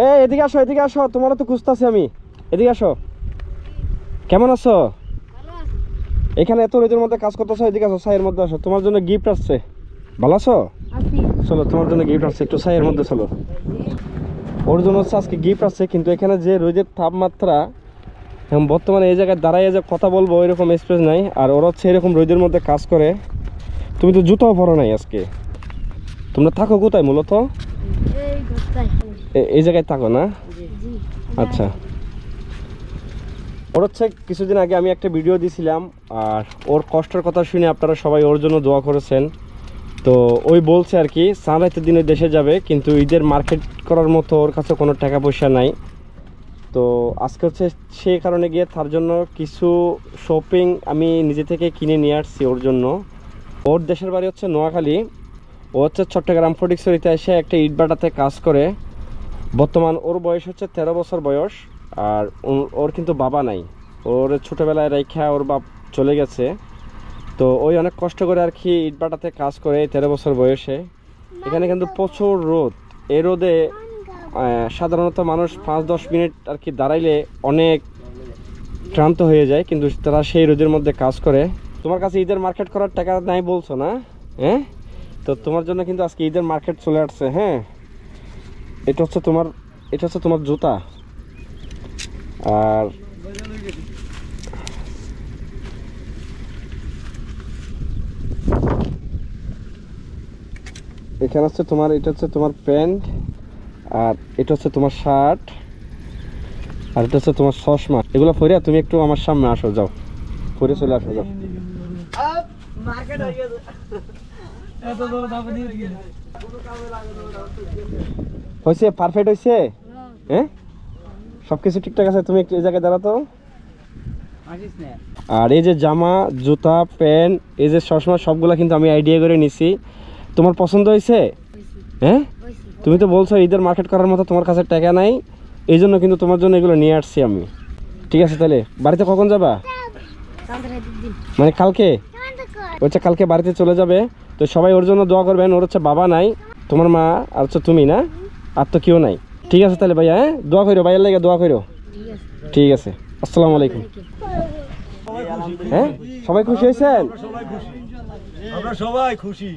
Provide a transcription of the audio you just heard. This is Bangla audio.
এই এদিকে আসো তোমারও তো খুঁজতেছি আমি। এদিকে আসো। কেমন আছো? এখানে এত রোদের মধ্যে কাজ করতেছো, এদিকে আসো, ছায়ের মধ্যে আসো, তোমার জন্য গিফট আসছে। ভালো আছো? চলো তোমার জন্য গিফট আসছে, একটু ছায়ের মধ্যে চলো। ওর জন্য হচ্ছে আজকে গিফট আসছে, কিন্তু এখানে যে রোদের তাপমাত্রা এখন বর্তমানে এই জায়গায় দাঁড়াইয়ে যে কথা বলবো এরকম স্পেস নাই। আর ওরা হচ্ছে এরকম রোদের মধ্যে কাজ করে। তুমি তো জুতাও পরো নাই আজকে। তোমরা থাকো কোথায় মূলত? এই জায়গায় থাকো না? আচ্ছা। ওর হচ্ছে কিছুদিন আগে আমি একটা ভিডিও দিয়েছিলাম, আর ওর কষ্টের কথা শুনে আপনারা সবাই ওর জন্য দোয়া করেছেন। তো ওই বলছে আর কি সানরাইজের দিনে দেশে যাবে, কিন্তু ঈদের মার্কেট করার মতো ওর কাছে কোনো টাকা পয়সা নাই। তো আজকে হচ্ছে সেই কারণে গিয়ে তার জন্য কিছু শপিং আমি নিজে থেকে কিনে নিয়ে আসছি ওর জন্য। ওর দেশের বাড়ি হচ্ছে নোয়াখালী। ও হচ্ছে চট্টগ্রাম ফটিকছড়িতে এসে একটা ইটভাটাতে কাজ করে। বর্তমান ওর বয়স হচ্ছে 13 বছর বয়স। আর ওর কিন্তু বাবা নাই, ওর ছোটোবেলায় রেখা ওর বাপ চলে গেছে। তো ওই অনেক কষ্ট করে আর কি ইটভাটাতে কাজ করে 13 বছর বয়সে। এখানে কিন্তু প্রচুর রোদ। এই রোদে সাধারণত মানুষ 5-10 মিনিট আর কি দাঁড়াইলে অনেক ক্লান্ত হয়ে যায়, কিন্তু তারা সেই রোদের মধ্যে কাজ করে। তোমার কাছে ঈদের মার্কেট করার টাকা নাই বলছো না? হ্যাঁ, তো তোমার জন্য কিন্তু আজকে ঈদের মার্কেট চলে আসছে। হ্যাঁ, এটা হচ্ছে তোমার জুতা। আর এখানে হচ্ছে তোমার, এটা হচ্ছে তোমার প্যান্ট, আর এটা হচ্ছে তোমার শার্ট, আর এটা হচ্ছে তোমার চশমা। এগুলো পরে তুমি একটু আমার সামনে আসো, যাও পরে চলে আসো, যাও। হয়েছে? পারফেক্ট হয়েছে? হ্যাঁ, সবকিছু ঠিকঠাক আছে। তুমি একটু এই জায়গায় দাঁড়াতো। আর এই যে জামা, জুতা, প্যান্ট, এই যে চশমা, সবগুলা কিন্তু আমি আইডিয়া করে নিছি। তোমার পছন্দ হয়েছে? হ্যাঁ, তুমি তো বলছো ঈদের মার্কেট করার মতো তোমার কাছে টাকা নাই, এই জন্য কিন্তু তোমার জন্য এগুলো নিয়ে আসছি আমি। ঠিক আছে, তাহলে বাড়িতে কখন যাবা? মানে কালকে? হচ্ছে কালকে বাড়িতে চলে যাবে। তো সবাই ওর জন্য দোয়া করবেন। ওর হচ্ছে বাবা নাই, তোমার মা আর হচ্ছে তুমি না, আর তো কেউ নাই। ঠিক আছে তাহলে ভাইয়া, হ্যাঁ দোয়া করো, ভাইয়ার লাগে দোয়া করো। ঠিক আছে, আসসালামু আলাইকুম। হ্যাঁ, সবাই খুশি হয়েছেন? আমরা সবাই খুশি।